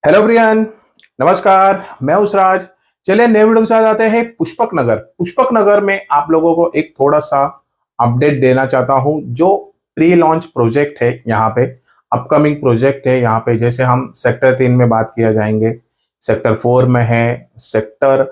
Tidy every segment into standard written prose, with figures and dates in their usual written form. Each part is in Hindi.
हेलो ब्रियन, नमस्कार। मैं उसराज। चलिए नए वीडियो के साथ आते हैं। पुष्पक नगर। पुष्पक नगर में आप लोगों को एक थोड़ा सा अपडेट देना चाहता हूं। जो प्री लॉन्च प्रोजेक्ट है यहाँ पे, अपकमिंग प्रोजेक्ट है यहाँ पे, जैसे हम सेक्टर 3 में बात किया जाएंगे, सेक्टर 4 में है, सेक्टर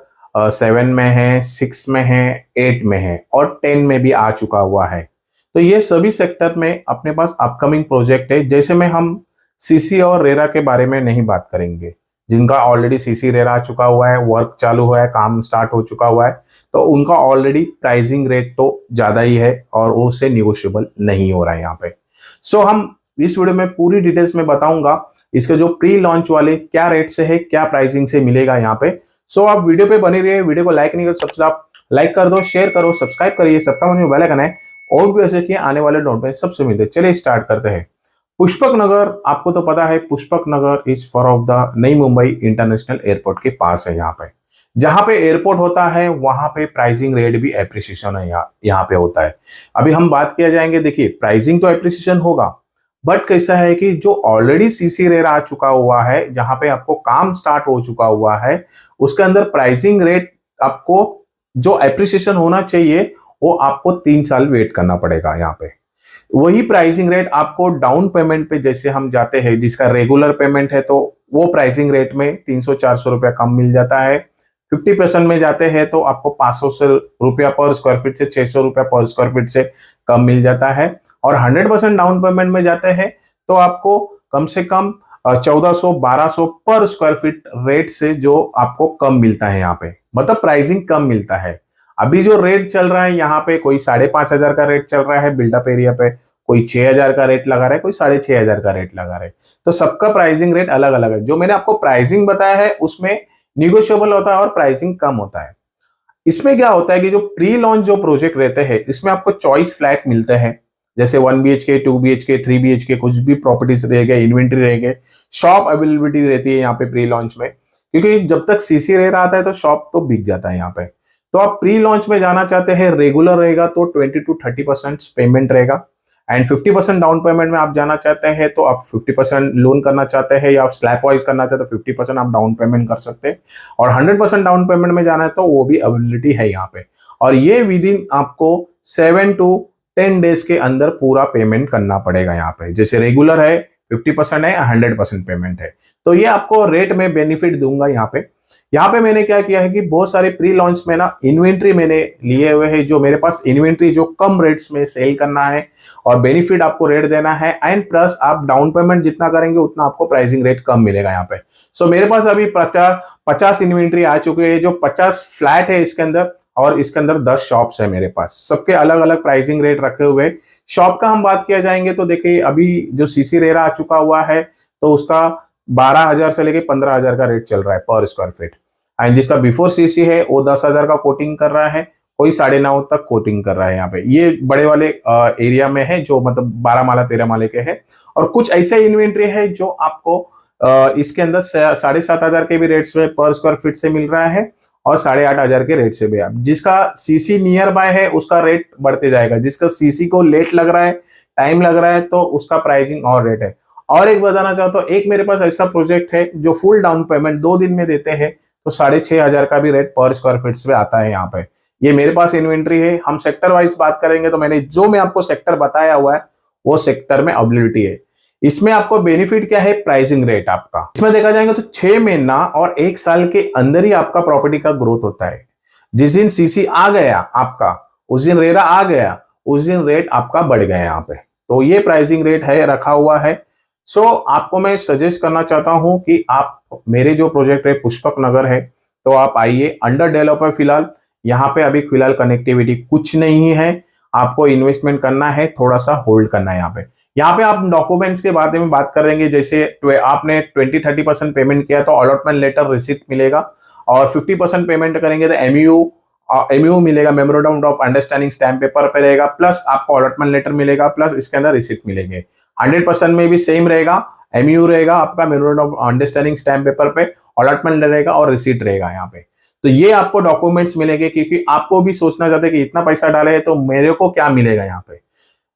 7 में है, 6 में है, 8 में है और 10 में भी आ चुका हुआ है। तो ये सभी सेक्टर में अपने पास अपकमिंग प्रोजेक्ट है। जैसे में हम सीसी और रेरा के बारे में नहीं बात करेंगे, जिनका ऑलरेडी सीसी रेरा आ चुका हुआ है, वर्क चालू हुआ है, काम स्टार्ट हो चुका हुआ है, तो उनका ऑलरेडी प्राइसिंग रेट तो ज्यादा ही है और वो उससे निगोशिएबल नहीं हो रहा है यहाँ पे। सो हम इस वीडियो में पूरी डिटेल्स में बताऊंगा इसके जो प्री लॉन्च वाले क्या रेट से है, क्या प्राइसिंग से मिलेगा यहाँ पे। सो आप वीडियो पे बने रहिए। वीडियो को लाइक नहीं कर सबसे आप लाइक कर दो, शेयर करो, सब्सक्राइब करिए, सबका मन में बेल आइकन है और भी ऐसे किए आने वाले नोटिफिकेशन सबसे मिलते। चलिए स्टार्ट करते हैं। पुष्पक नगर, आपको तो पता है पुष्पक नगर इज फॉर ऑफ द नई मुंबई इंटरनेशनल एयरपोर्ट के पास है। यहाँ पे जहां पे एयरपोर्ट होता है वहां पे प्राइसिंग रेट भी एप्रिसिएशन है यहाँ पे होता है। अभी हम बात किया जाएंगे, देखिए प्राइसिंग तो एप्रिसिएशन होगा, बट कैसा है कि जो ऑलरेडी सीसी रेट आ चुका हुआ है, जहां पे आपको काम स्टार्ट हो चुका हुआ है, उसके अंदर प्राइसिंग रेट आपको जो एप्रिसिएशन होना चाहिए वो आपको 3 साल वेट करना पड़ेगा। यहाँ पे वही प्राइसिंग रेट आपको डाउन पेमेंट पे जैसे हम जाते हैं, जिसका रेगुलर पेमेंट है तो वो प्राइसिंग रेट में 300-400 रुपया कम मिल जाता है। 50% में जाते हैं तो आपको 500 रुपया पर स्क्वायर फीट से 600 रुपया पर स्क्वायर फीट से कम मिल जाता है। और 100% डाउन पेमेंट में जाते हैं तो आपको कम से कम 1400-1200 पर स्क्वायर फीट रेट से जो आपको कम मिलता है यहाँ पे, मतलब प्राइसिंग कम मिलता है। अभी जो रेट चल रहा है यहाँ पे, कोई 5,500 का रेट चल रहा है बिल्डअप एरिया पे, कोई 6,000 का रेट लगा रहा है, कोई 6,500 का रेट लगा रहा है। तो सबका प्राइसिंग रेट अलग अलग है। जो मैंने आपको प्राइसिंग बताया है उसमें निगोशिएबल होता है और प्राइसिंग कम होता है। इसमें क्या होता है कि जो प्री लॉन्च जो प्रोजेक्ट रहते हैं इसमें आपको चॉइस फ्लैट मिलते हैं, जैसे 1 BHK, 2 BHK, 3 BHK, कुछ भी प्रॉपर्टीज रह गए, इन्वेंट्री रह गए, शॉप अवेलेबिलिटी रहती है यहाँ पे प्री लॉन्च में, क्योंकि जब तक सीसी रह रहा है तो शॉप तो बिक जाता है यहाँ पे। तो आप प्री लॉन्च में जाना चाहते हैं, रेगुलर रहेगा तो 20-30% पेमेंट रहेगा, एंड 50% डाउन पेमेंट में आप जाना चाहते हैं तो आप 50% लोन करना चाहते हैं या आप स्लैब वाइज करना चाहते हैं तो 50% आप डाउन पेमेंट कर सकते हैं। और 100% डाउन पेमेंट में जाना है तो वो भी अवेलेबिलिटी है यहाँ पे। और ये विद इन आपको 7 to 10 डेज के अंदर पूरा पेमेंट करना पड़ेगा यहाँ पे। जैसे रेगुलर है 50% है, 100% पेमेंट है, तो ये आपको रेट में बेनिफिट दूंगा यहाँ पे। यहाँ पे मैंने क्या किया है कि बहुत सारे प्री लॉन्च में ना इन्वेंट्री मैंने लिए हुए हैं, जो मेरे पास इन्वेंट्री जो कम रेट्स में सेल करना है और बेनिफिट आपको रेट देना है, एंड प्लस आप डाउन पेमेंट जितना करेंगे उतना आपको प्राइसिंग रेट कम मिलेगा यहाँ पे। सो मेरे पास अभी 50 इन्वेंट्री आ चुके हैं, जो 50 फ्लैट है इसके अंदर, और इसके अंदर 10 शॉप्स है मेरे पास, सबके अलग अलग प्राइसिंग रेट रखे हुए। शॉप का हम बात किया जाएंगे तो देखिए अभी जो सीसी रेरा आ चुका हुआ है तो उसका 12,000 से लेके 15,000 का रेट चल रहा है पर स्क्वायर फीट, एंड जिसका बिफोर सीसी है वो 10,000 का कोटिंग कर रहा है, कोई 9.5 तक कोटिंग कर रहा है यहाँ पे। ये बड़े वाले एरिया में है जो मतलब 12 माला 13 माले के हैं। और कुछ ऐसे इन्वेंट्री है जो आपको इसके अंदर 7,500 के भी रेट्स में पर स्क्वायर फीट से मिल रहा है और 8,500 के रेट से भी। आप जिसका सीसी नियर बाय है उसका रेट बढ़ते जाएगा, जिसका सीसी को लेट लग रहा है, टाइम लग रहा है, तो उसका प्राइसिंग और रेट है। और एक बताना चाहता हूँ, एक मेरे पास ऐसा प्रोजेक्ट है जो फुल डाउन पेमेंट 2 दिन में देते हैं तो 6,500 का भी रेट पर स्क्वायर फीट पे आता है यहाँ पे। ये मेरे पास इन्वेंट्री है। हम सेक्टर वाइज बात करेंगे तो मैं आपको सेक्टर बताया हुआ है वो सेक्टर में अवेलेबिलिटी है। इसमें आपको बेनिफिट क्या है, प्राइसिंग रेट आपका इसमें देखा जाएगा तो 6 महीना और 1 साल के अंदर ही आपका प्रॉपर्टी का ग्रोथ होता है। जिस दिन सीसी आ गया आपका, उस दिन रेरा आ गया, उस दिन रेट आपका बढ़ गया यहाँ पे। तो ये प्राइसिंग रेट है, रखा हुआ है। सो आपको मैं सजेस्ट करना चाहता हूं कि आप मेरे जो प्रोजेक्ट है पुष्पक नगर है तो आप आइए। अंडर डेवलप है फिलहाल, यहाँ पे अभी फिलहाल कनेक्टिविटी कुछ नहीं है, आपको इन्वेस्टमेंट करना है, थोड़ा सा होल्ड करना है यहाँ पे आप डॉक्यूमेंट्स के बारे में बात करेंगे। जैसे आपने 20-30% पेमेंट किया तो अलॉटमेंट लेटर रिसिप्ट मिलेगा, और 50% पेमेंट करेंगे तो एमयू मिलेगा, memorandum of understanding stamp paper पे रहेगा, प्लस आपको अलॉटमेंट लेटर मिलेगा, प्लस इसके अंदर रिसिप्ट मिलेंगे। 100% में भी सेम रहेगा, एमयू रहेगा आपका, memorandum of understanding stamp paper पे अलॉटमेंट रहेगा और रिसिप्ट रहेगा यहाँ पे। तो ये आपको डॉक्यूमेंट्स मिलेंगे, क्योंकि आपको भी सोचना चाहते हैं कि इतना पैसा डाले तो मेरे को क्या मिलेगा यहाँ पे।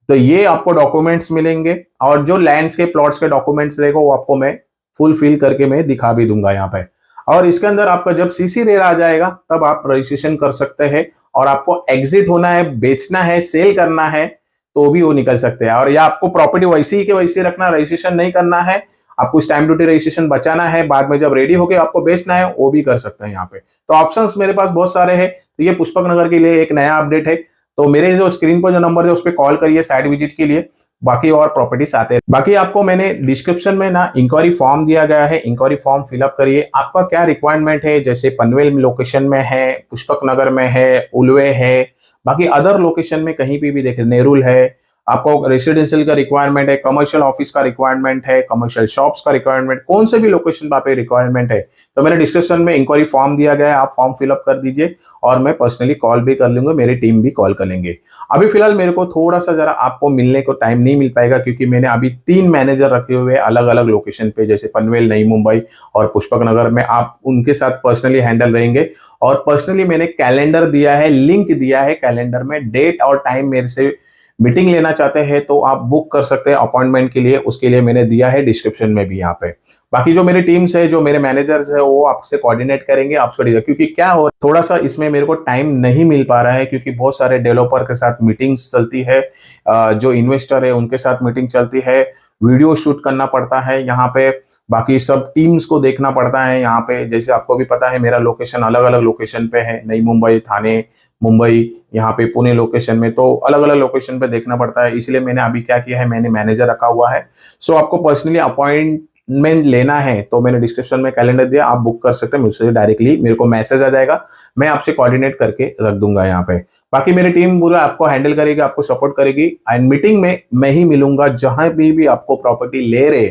तो ये आपको डॉक्यूमेंट्स मिलेंगे, और जो लैंड्स के प्लॉट्स के डॉक्यूमेंट्स रहेगा वो आपको मैं फुलफिल करके मैं दिखा भी दूंगा यहाँ पे। और इसके अंदर आपका जब सीसी रेट आ जाएगा तब आप रजिस्ट्रेशन कर सकते हैं, और आपको एग्जिट होना है, बेचना है, सेल करना है तो भी वो निकल सकते हैं। और या आपको प्रॉपर्टी वैसे ही के वैसे रखना, रजिस्ट्रेशन नहीं करना है, आपको स्टैम्प ड्यूटी रजिस्ट्रेशन बचाना है, बाद में जब रेडी हो गए आपको बेचना है, वो भी कर सकते हैं यहाँ पे। तो ऑप्शंस मेरे पास बहुत सारे हैं। तो ये पुष्पक नगर के लिए एक नया अपडेट है। तो मेरे जो स्क्रीन पर जो नंबर है उस पर कॉल करिए साइट विजिट के लिए, बाकी और प्रॉपर्टीज आते हैं। बाकी आपको मैंने डिस्क्रिप्शन में ना इंक्वायरी फॉर्म दिया गया है, इंक्वायरी फॉर्म फिलअप करिए। आपका क्या रिक्वायरमेंट है, जैसे पनवेल लोकेशन में है, पुष्पक नगर में है, उलवे है, बाकी अदर लोकेशन में कहीं भी देखें, नेरुल है, आपको रेसिडेंशियल का रिक्वायरमेंट है, कमर्शियल ऑफिस का रिक्वायरमेंट है, कमर्शियल शॉप्स का रिक्वायरमेंट, कौन से भी लोकेशन पे रिक्वायरमेंट है तो मैंने डिस्क्रिप्शन में इंक्वायरी फॉर्म दिया गया है, आप फॉर्म फिलअप कर दीजिए और मैं पर्सनली कॉल भी कर लूंगा, मेरी टीम भी कॉल कर लेंगे। अभी फिलहाल मेरे को थोड़ा सा जरा आपको मिलने को टाइम नहीं मिल पाएगा, क्योंकि मैंने अभी 3 मैनेजर रखे हुए हैं अलग अलग लोकेशन पे, जैसे पनवेल, नई मुंबई और पुष्पक नगर में। आप उनके साथ पर्सनली हैंडल रहेंगे, और पर्सनली मैंने कैलेंडर दिया है, लिंक दिया है कैलेंडर में, डेट और टाइम मेरे से मीटिंग लेना चाहते हैं तो आप बुक कर सकते हैं अपॉइंटमेंट के लिए, उसके लिए मैंने दिया है डिस्क्रिप्शन में भी यहाँ पे। बाकी जो मेरी टीम्स है, जो मेरे मैनेजर्स है, वो आपसे कोऑर्डिनेट करेंगे आपको, क्योंकि क्या हो थोड़ा सा इसमें मेरे को टाइम नहीं मिल पा रहा है, क्योंकि बहुत सारे डेवलपर के साथ मीटिंग्स चलती है, जो इन्वेस्टर है उनके साथ मीटिंग चलती है, वीडियो शूट करना पड़ता है यहाँ पे, बाकी सब टीम्स को देखना पड़ता है यहाँ पे। जैसे आपको भी पता है मेरा लोकेशन अलग अलग लोकेशन पे है, नई मुंबई, थाने, मुंबई, यहाँ पे पुणे लोकेशन में, तो अलग अलग लोकेशन पे देखना पड़ता है। इसलिए मैंने अभी क्या किया है, मैंने मैनेजर रखा हुआ है। सो आपको पर्सनली अपॉइंटमेंट लेना है तो मैंने डिस्क्रिप्शन में कैलेंडर दिया, आप बुक कर सकते हैं मुझसे डायरेक्टली, मेरे को मैसेज आ जाएगा, मैं आपसे कोऑर्डिनेट करके रख दूंगा यहाँ पे। बाकी मेरी टीम पूरा आपको हैंडल करेगी, आपको सपोर्ट करेगी, एंड मीटिंग में मैं ही मिलूंगा जहां भी आपको प्रॉपर्टी ले रहे,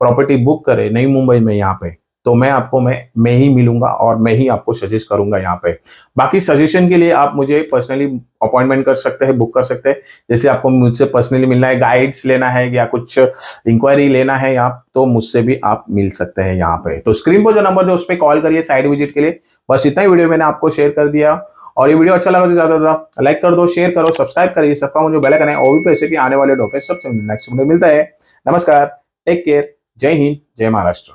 प्रॉपर्टी बुक करे नई मुंबई में यहाँ पे, तो मैं ही मिलूंगा और मैं ही आपको सजेस्ट करूंगा यहाँ पे। बाकी सजेशन के लिए आप मुझे पर्सनली अपॉइंटमेंट कर सकते हैं, बुक कर सकते हैं। जैसे आपको मुझसे पर्सनली मिलना है, गाइड्स लेना है या कुछ इंक्वायरी लेना है यहाँ, तो मुझसे भी आप मिल सकते हैं यहाँ पे। तो स्क्रीन पर जो नंबर है उस पर कॉल करिए साइट विजिट के लिए। बस इतना ही वीडियो मैंने आपको शेयर कर दिया, और ये वीडियो अच्छा लगा तो ज्यादा लाइक कर दो, शेयर करो, सब्सक्राइब करिए, सबका मुझे बेल आइकन है, और भी पैसे की आने वाले डॉक्यूमेंट सबसे नेक्स्ट वीडियो मिलता है। नमस्कार, टेक केयर, जय हिंद, जय महाराष्ट्र।